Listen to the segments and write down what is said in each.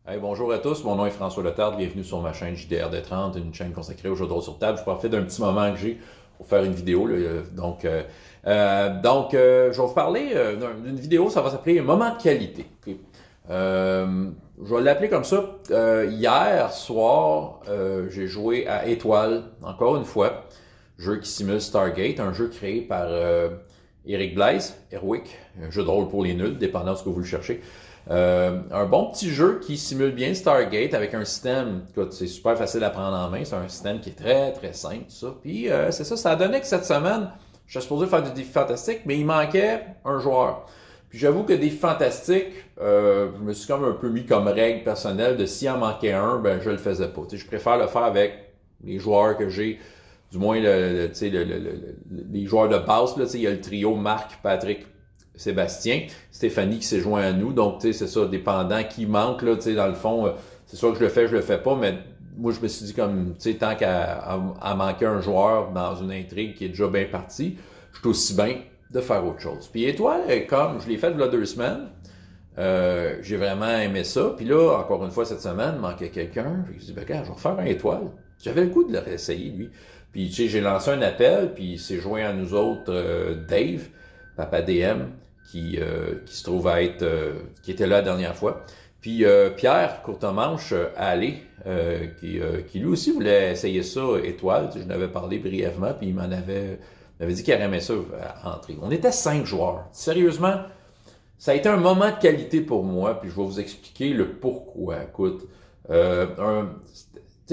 Hey, bonjour à tous, mon nom est François Letarde, bienvenue sur ma chaîne JDR-D30, une chaîne consacrée aux jeux de rôle sur table. Je profite d'un petit moment que j'ai pour faire une vidéo. Là, je vais vous parler d'une vidéo, ça va s'appeler Moment de qualité. Okay? Je vais l'appeler comme ça. Hier soir, j'ai joué à Étoile, encore une fois, jeu qui simule Stargate, un jeu créé par Eric Blaise, Erwick, un jeu de rôle pour les nuls, dépendant de ce que vous le cherchez. Un bon petit jeu qui simule bien Stargate avec un système, écoute, c'est super facile à prendre en main, c'est un système qui est très très simple, tout ça. Puis c'est ça, ça a donné que cette semaine, je suis supposé faire du défi fantastique, mais il manquait un joueur. Puis j'avoue que défi fantastique, je me suis comme un peu mis comme règle personnelle de s'il en manquait un, ben je le faisais pas. T'sais, je préfère le faire avec les joueurs que j'ai, du moins les joueurs de base, là, il y a le trio Marc, Patrick, Sébastien, Stéphanie qui s'est joint à nous, donc tu sais c'est ça, dépendant qui manque là, tu sais dans le fond, c'est soit que je le fais pas, mais moi je me suis dit comme tu sais tant qu'à manquer un joueur dans une intrigue qui est déjà bien partie, je suis aussi bien de faire autre chose. Puis Étoile, comme je l'ai fait il y a 2 semaines, j'ai vraiment aimé ça. Puis là, encore une fois cette semaine, il manquait quelqu'un. J'ai dit ben regarde, je vais refaire un Étoile. J'avais le goût de le réessayer lui. Puis tu sais, j'ai lancé un appel, puis il s'est joint à nous autres Dave, Papa DM, qui se trouve à être, qui était là la dernière fois. Puis Pierre Courtemanche, Allé, qui lui aussi voulait essayer ça, Étoile. Je n'avais parlé brièvement, puis il m'avait dit qu'il aimait ça entrer. On était 5 joueurs. Sérieusement, ça a été un moment de qualité pour moi, puis je vais vous expliquer le pourquoi. Écoute,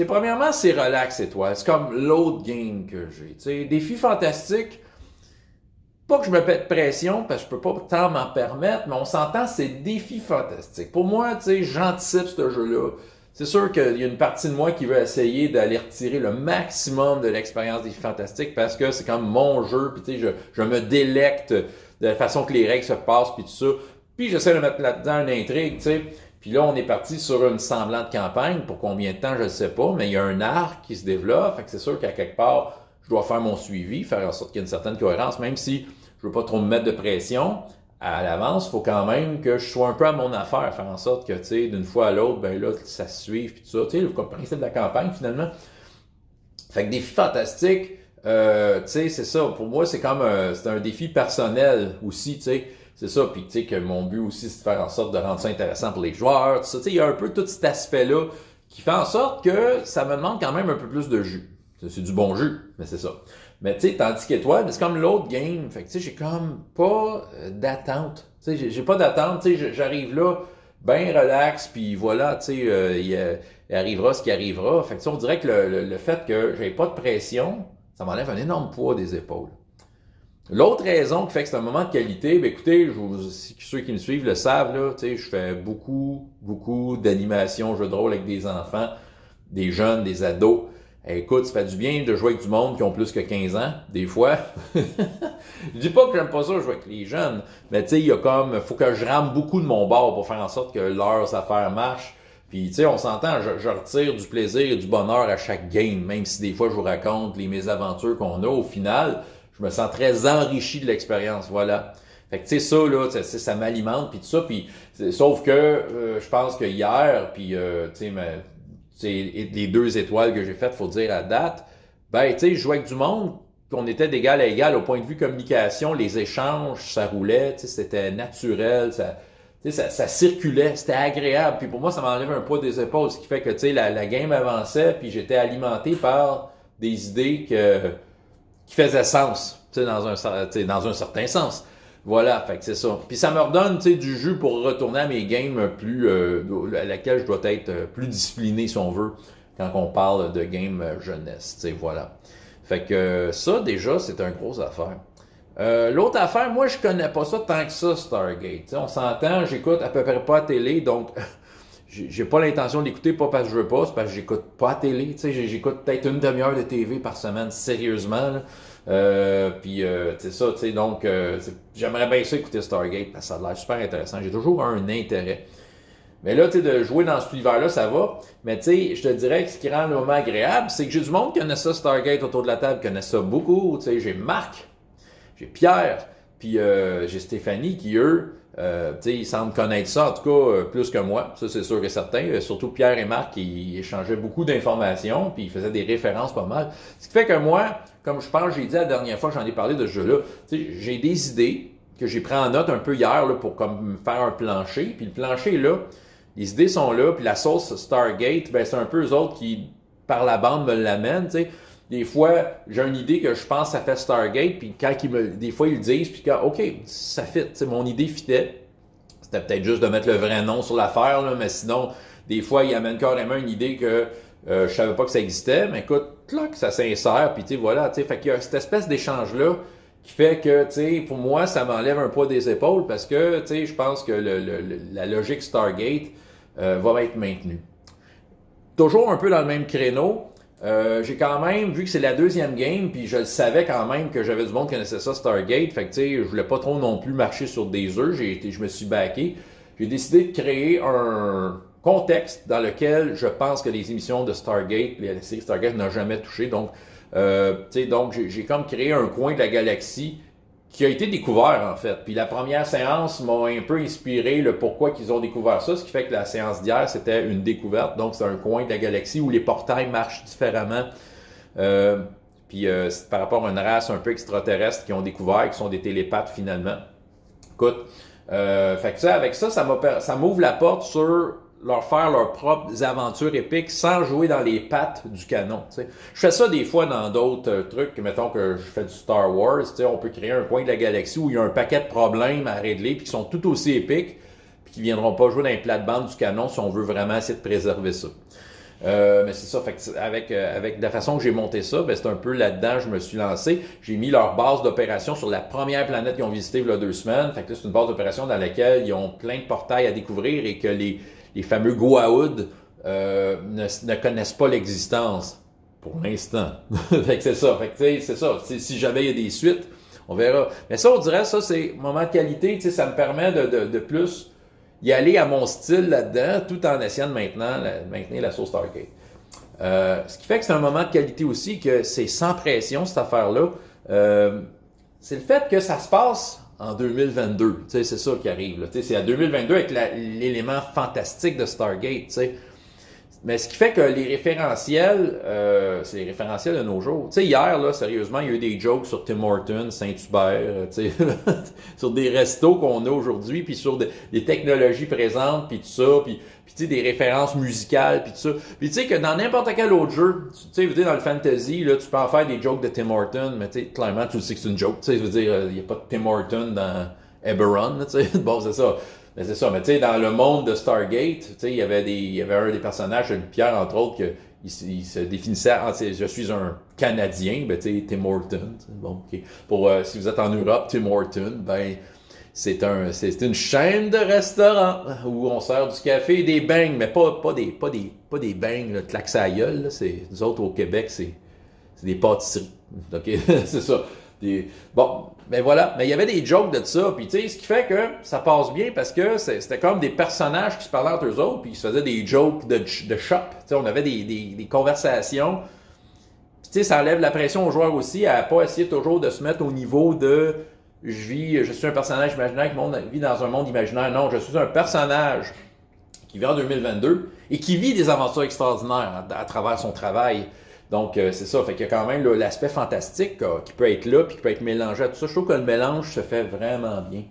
premièrement, c'est relax, Étoile. C'est comme l'autre game que j'ai. Défi fantastique. Pas que je me pète pression, parce que je peux pas tant m'en permettre, mais on s'entend, c'est défi fantastique. Pour moi, tu sais, j'anticipe ce jeu-là. C'est sûr qu'il y a une partie de moi qui veut essayer d'aller retirer le maximum de l'expérience défi fantastique, parce que c'est comme mon jeu, puis tu sais, je me délecte de la façon que les règles se passent, puis tout ça. Puis j'essaie de mettre là-dedans une intrigue, tu sais. Puis là, on est parti sur une semblante campagne. Pour combien de temps, je ne sais pas, mais il y a un arc qui se développe. Fait que c'est sûr qu'à quelque part, je dois faire mon suivi, faire en sorte qu'il y ait une certaine cohérence, même si je veux pas trop me mettre de pression à l'avance, il faut quand même que je sois un peu à mon affaire, faire en sorte que, tu sais, d'une fois à l'autre, ben là, ça se suive, puis tout ça, tu sais, le principe de la campagne, finalement. Fait que défi fantastique, tu sais, c'est ça, pour moi, c'est comme c'est un défi personnel aussi, tu sais, c'est ça, puis tu sais, que mon but aussi, c'est de faire en sorte de rendre ça intéressant pour les joueurs, tout ça, tu sais, il y a un peu tout cet aspect-là qui fait en sorte que ça me demande quand même un peu plus de jus. C'est du bon jus, mais c'est ça. Mais tu sais, tandis qu'Étoile, c'est comme l'autre game. Fait que tu sais, j'ai comme pas d'attente. Tu sais, j'ai pas d'attente. Tu sais, j'arrive là, ben relax, puis voilà, tu sais, il arrivera ce qui arrivera. Fait que tu sais, on dirait que le fait que j'ai pas de pression, ça m'enlève un énorme poids des épaules. L'autre raison qui fait que c'est un moment de qualité, ben écoutez, ceux qui me suivent le savent, là, tu sais, je fais beaucoup d'animations, jeux de rôle avec des enfants, des jeunes, des ados. Écoute, ça fait du bien de jouer avec du monde qui ont plus que 15 ans, des fois. Je dis pas que j'aime pas ça jouer avec les jeunes, mais tu sais, il y a comme, faut que je rame beaucoup de mon bord pour faire en sorte que leurs affaires marchent. Puis tu sais, on s'entend, je retire du plaisir et du bonheur à chaque game, même si des fois je vous raconte les mésaventures qu'on a. Au final, je me sens très enrichi de l'expérience, voilà. Fait que tu sais, ça, là, ça m'alimente, puis tout ça, puis sauf que je pense que hier, puis tu sais, les 2 étoiles que j'ai faites, faut dire à date, ben, tu sais, je jouais avec du monde, qu'on était d'égal à égal au point de vue communication, les échanges, ça roulait, tu sais, c'était naturel, ça circulait, c'était agréable, puis pour moi, ça m'enlève un poids des épaules, ce qui fait que, tu sais, la game avançait, puis j'étais alimenté par des idées qui faisaient sens, tu sais, dans un certain sens. Voilà, fait que c'est ça. Puis ça me redonne, tu sais, du jus pour retourner à mes games plus, à laquelle je dois être plus discipliné, si on veut, quand on parle de game jeunesse, tu sais, voilà. Fait que ça, déjà, c'est une grosse affaire. L'autre affaire, moi, je connais pas ça tant que ça, Stargate. T'sais, on s'entend, j'écoute à peu près pas à télé, donc j'ai pas l'intention d'écouter, pas parce que je veux pas, c'est parce que j'écoute pas à télé. Tu sais, j'écoute peut-être une demi-heure de TV par semaine, sérieusement, là. Puis c'est ça, tu sais, donc j'aimerais bien ça écouter Stargate parce que ça a l'air super intéressant. J'ai toujours un intérêt. Mais là, tu sais, de jouer dans cet univers-là, ça va. Mais tu sais, je te dirais que ce qui rend le moment agréable, c'est que j'ai du monde qui connaît ça, Stargate, autour de la table, qui connaît ça beaucoup. Tu sais, j'ai Marc, j'ai Pierre, puis j'ai Stéphanie qui, eux, Ils semblent connaître ça, en tout cas, plus que moi. Ça, c'est sûr et certain. Surtout Pierre et Marc, qui échangeaient beaucoup d'informations, puis ils faisaient des références pas mal. Ce qui fait que moi, comme je pense, j'ai dit la dernière fois que j'en ai parlé de ce jeu-là, j'ai des idées que j'ai pris en note un peu hier là, pour comme faire un plancher. Puis le plancher est là, les idées sont là, puis la sauce Stargate, ben c'est un peu eux autres qui, par la bande, me l'amènent, tu sais. Des fois, j'ai une idée que je pense que ça fait Stargate, puis quand des fois ils le disent, puis quand, OK, ça fit, mon idée fitait. C'était peut-être juste de mettre le vrai nom sur l'affaire, là, mais sinon, des fois, ils amènent carrément une idée que je savais pas que ça existait, mais écoute, là, que ça s'insère, puis tu sais, voilà, tu sais, fait qu'il y a cette espèce d'échange-là qui fait que, tu sais, pour moi, ça m'enlève un poids des épaules, parce que, tu sais, je pense que la logique Stargate va être maintenue. Toujours un peu dans le même créneau, j'ai quand même, vu que c'est la deuxième game, puis je le savais quand même que j'avais du monde qui connaissait ça, Stargate, fait que tu sais, je voulais pas trop non plus marcher sur des œufs, je me suis backé. J'ai décidé de créer un contexte dans lequel je pense que les émissions de Stargate, la série Stargate n'a jamais touché, donc, tu sais, donc j'ai comme créé un coin de la galaxie qui a été découvert, en fait. Puis la première séance m'a un peu inspiré le pourquoi qu'ils ont découvert ça, ce qui fait que la séance d'hier, c'était une découverte. Donc, c'est un coin de la galaxie où les portails marchent différemment. C'est par rapport à une race un peu extraterrestre qui ont découvert, qui sont des télépathes, finalement. Écoute, fait que ça, avec ça, ça m'ouvre la porte sur leur faire leurs propres aventures épiques sans jouer dans les pattes du canon. T'sais. Je fais ça des fois dans d'autres trucs, mettons que je fais du Star Wars, on peut créer un coin de la galaxie où il y a un paquet de problèmes à régler puis qui sont tout aussi épiques puis qui viendront pas jouer dans les plates-bandes du canon si on veut vraiment essayer de préserver ça. Mais c'est ça, fait que avec la façon que j'ai monté ça, ben c'est un peu là-dedans je me suis lancé. J'ai mis leur base d'opération sur la première planète qu'ils ont visitée il y a 2 semaines. Fait que là, c'est une base d'opération dans laquelle ils ont plein de portails à découvrir et que les fameux Goa'uld ne connaissent pas l'existence pour l'instant. Fait que c'est ça. Fait que c'est ça. Si jamais il y a des suites, on verra. Mais ça, on dirait, ça, c'est moment de qualité. Ça me permet de plus y aller à mon style là-dedans, tout en essayant de maintenir la sauce Stargate. Ce qui fait que c'est un moment de qualité aussi, que c'est sans pression, cette affaire-là. C'est le fait que ça se passe en 2022, c'est ça qui arrive. C'est à 2022 avec l'élément fantastique de Stargate. T'sais. Mais ce qui fait que les référentiels, c'est les référentiels de nos jours. Tu sais, hier, là, sérieusement, il y a eu des jokes sur Tim Hortons, Saint-Hubert, tu sais, sur des restos qu'on a aujourd'hui, puis sur des technologies présentes, puis tout ça, puis tu sais, des références musicales, puis tout ça. Puis tu sais que dans n'importe quel autre jeu, tu sais, dans le fantasy, là, tu peux en faire des jokes de Tim Hortons, mais tu sais, clairement, tu sais que c'est une joke. Tu sais, je veux dire, il n'y a pas de Tim Hortons dans Eberron, tu sais. Bon, c'est ça. Mais c'est ça, mais tu sais, dans le monde de Stargate, tu sais, il y avait un des personnages, Pierre, entre autres, il se définissait en, je suis un Canadien, ben tu sais, Tim Hortons. Bon, ok. Pour, si vous êtes en Europe, Tim Hortons, ben, c'est une chaîne de restaurants où on sert du café et des beignes, mais pas des beignes, là, claques à la gueule, là. Nous autres, au Québec, c'est des pâtisseries. OK? C'est ça. Bon, ben voilà, mais il y avait des jokes de ça, puis tu sais, ce qui fait que ça passe bien parce que c'était comme des personnages qui se parlaient entre eux autres, puis ils se faisaient des jokes de shop, tu sais, on avait des conversations, puis tu sais, ça enlève la pression aux joueurs aussi à pas essayer toujours de se mettre au niveau de je suis un personnage imaginaire qui vit dans un monde imaginaire. Non, je suis un personnage qui vit en 2022 et qui vit des aventures extraordinaires à travers son travail. Donc, c'est ça. Fait qu'il y a quand même l'aspect fantastique qui peut être là puis qui peut être mélangé à tout ça. Je trouve que le mélange se fait vraiment bien.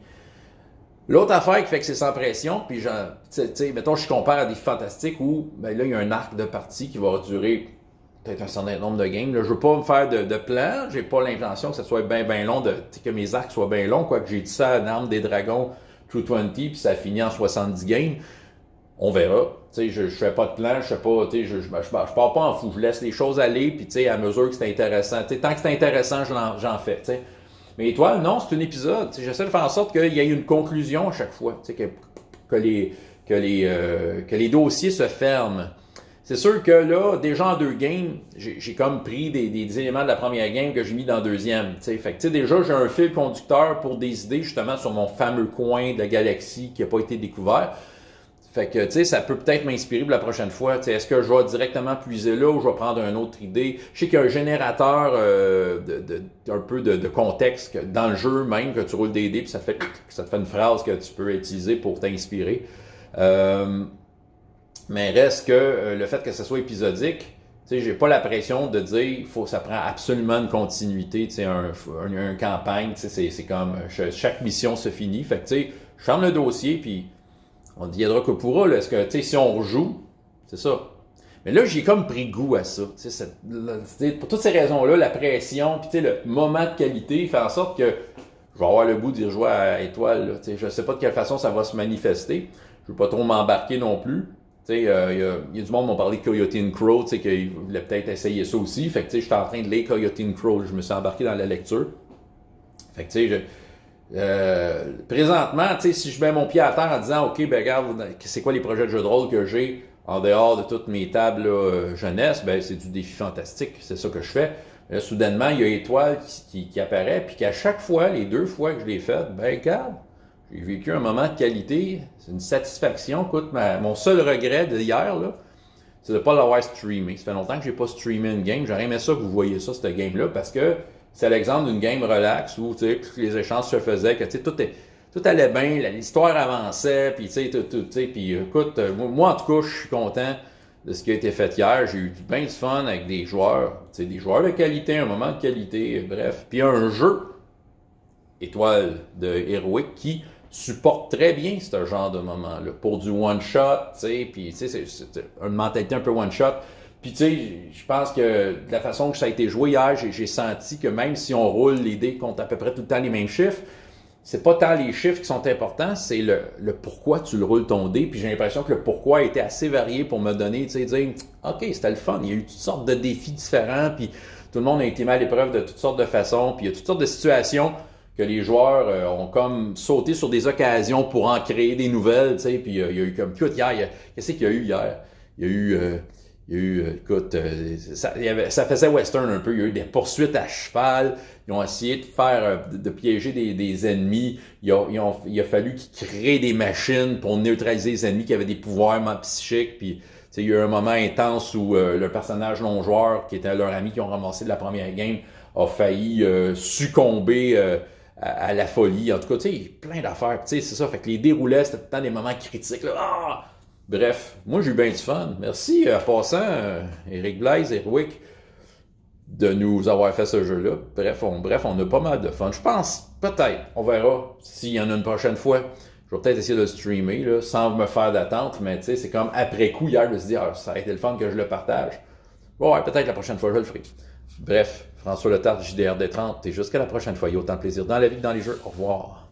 L'autre affaire qui fait que c'est sans pression, puis tu sais, mettons, je compare à des fantastiques où, ben là, il y a un arc de partie qui va durer peut-être un certain nombre de games. Là, je veux pas me faire de plan. J'ai pas l'intention que ça soit bien long, que mes arcs soient bien longs. Quoique j'ai dit ça à l'Arme des Dragons True 20, puis ça a fini en 70 games. On verra. Tu sais, je fais pas de plan, je sais pas, tu sais, je pars pas en fou. Je laisse les choses aller, puis tu sais, à mesure que c'est intéressant. Tu sais, tant que c'est intéressant, j'en fais, tu sais. Mais Étoile, non, c'est un épisode. Tu sais, j'essaie de faire en sorte qu'il y ait une conclusion à chaque fois. Tu sais, que les dossiers se ferment. C'est sûr que là, déjà en 2 games, j'ai comme pris des éléments de la première game que j'ai mis dans la deuxième. T'sais. Fait que tu sais, déjà, j'ai un fil conducteur pour des idées justement sur mon fameux coin de la galaxie qui n'a pas été découvert. Fait que, tu sais, ça peut peut-être m'inspirer pour la prochaine fois. Tu sais, est-ce que je vais directement puiser là ou je vais prendre une autre idée? Je sais qu'il y a un générateur un peu de contexte dans le jeu même, que tu roules des dés puis ça te fait une phrase que tu peux utiliser pour t'inspirer. Mais reste que le fait que ce soit épisodique, tu sais, j'ai pas la pression de dire ça prend absolument une continuité, tu sais, un campagne, tu sais, c'est comme chaque mission se finit. Fait que, tu sais, je ferme le dossier puis on deviendra que pourra, là. Est-ce que, tu sais, si on rejoue, c'est ça. Mais là, j'ai comme pris goût à ça. Tu sais, pour toutes ces raisons-là, la pression, puis tu sais, le moment de qualité fait en sorte que je vais avoir le goût d'y rejouer à Étoile. Là. Tu sais, je ne sais pas de quelle façon ça va se manifester. Je ne veux pas trop m'embarquer non plus. Tu sais, y a du monde qui m'ont parlé de Coyote and Crow, tu sais, qu'ils voulaient peut-être essayer ça aussi. Fait que, tu sais, j'étais en train de lire Coyote and Crow. Je me suis embarqué dans la lecture. Fait que, tu sais, présentement, tu sais, si je mets mon pied à terre en disant, OK, ben regarde, c'est quoi les projets de jeux de rôle que j'ai en dehors de toutes mes tables jeunesse, ben c'est du défi fantastique, c'est ça que je fais. Là, soudainement, il y a Étoile qui apparaît, puis qu'à chaque fois, les 2 fois que je l'ai fait, ben regarde, j'ai vécu un moment de qualité, c'est une satisfaction. Écoute, mon seul regret d'hier, là, c'est de ne pas l'avoir streamé. Ça fait longtemps que j'ai pas streamé une game. J'aurais aimé ça que vous voyez ça, cette game-là, parce que c'est l'exemple d'une game relax où, tu sais, les échanges se faisaient, que, tu sais, tout allait bien, l'histoire avançait, puis, tu sais, puis, écoute, moi, en tout cas, je suis content de ce qui a été fait hier. J'ai eu bien du fun avec des joueurs, tu sais, des joueurs de qualité, un moment de qualité, bref. Puis un jeu, Étoile de Heroic, qui supporte très bien ce genre de moment-là. Pour du one-shot, tu sais, puis, tu sais, c'est une mentalité un peu one-shot. Puis, tu sais, je pense que de la façon que ça a été joué hier, j'ai senti que même si on roule les dés contre à peu près tout le temps les mêmes chiffres, c'est pas tant les chiffres qui sont importants, c'est le pourquoi tu le roules ton dé. Puis j'ai l'impression que le pourquoi a été assez varié pour me donner, tu sais, dire, OK, c'était le fun. Il y a eu toutes sortes de défis différents, puis tout le monde a été mis à l'épreuve de toutes sortes de façons, puis il y a toutes sortes de situations que les joueurs ont comme sauté sur des occasions pour en créer des nouvelles, tu sais, puis il y a eu comme, écoute, hier, qu'est-ce qu'il y a eu hier? Il y a eu, écoute, ça faisait western un peu, il y a eu des poursuites à cheval, ils ont essayé de piéger des ennemis, il a fallu qu'ils créent des machines pour neutraliser les ennemis qui avaient des pouvoirs psychiques, puis il y a eu un moment intense où le personnage non-joueur, qui était leur ami qui ont ramassé de la première game, a failli succomber à la folie. En tout cas, tu sais, plein d'affaires. Tu sais, c'est ça. Fait que les déroulets, c'était tout le temps des moments critiques. Là. Ah! Bref, moi, j'ai eu bien du fun. Merci, en passant, Éric Blaise, Heroic, de nous avoir fait ce jeu-là. Bref, on a pas mal de fun. Je pense, peut-être, on verra s'il y en a une prochaine fois. Je vais peut-être essayer de le streamer, là, sans me faire d'attente, mais tu sais, c'est comme après coup, hier, de se dire, ah, ça a été le fun que je le partage. Bon, ouais, peut-être la prochaine fois, je le ferai. Bref, François Letarte, JDR D30, et jusqu'à la prochaine fois. Il y a autant de plaisir dans la vie que dans les jeux. Au revoir.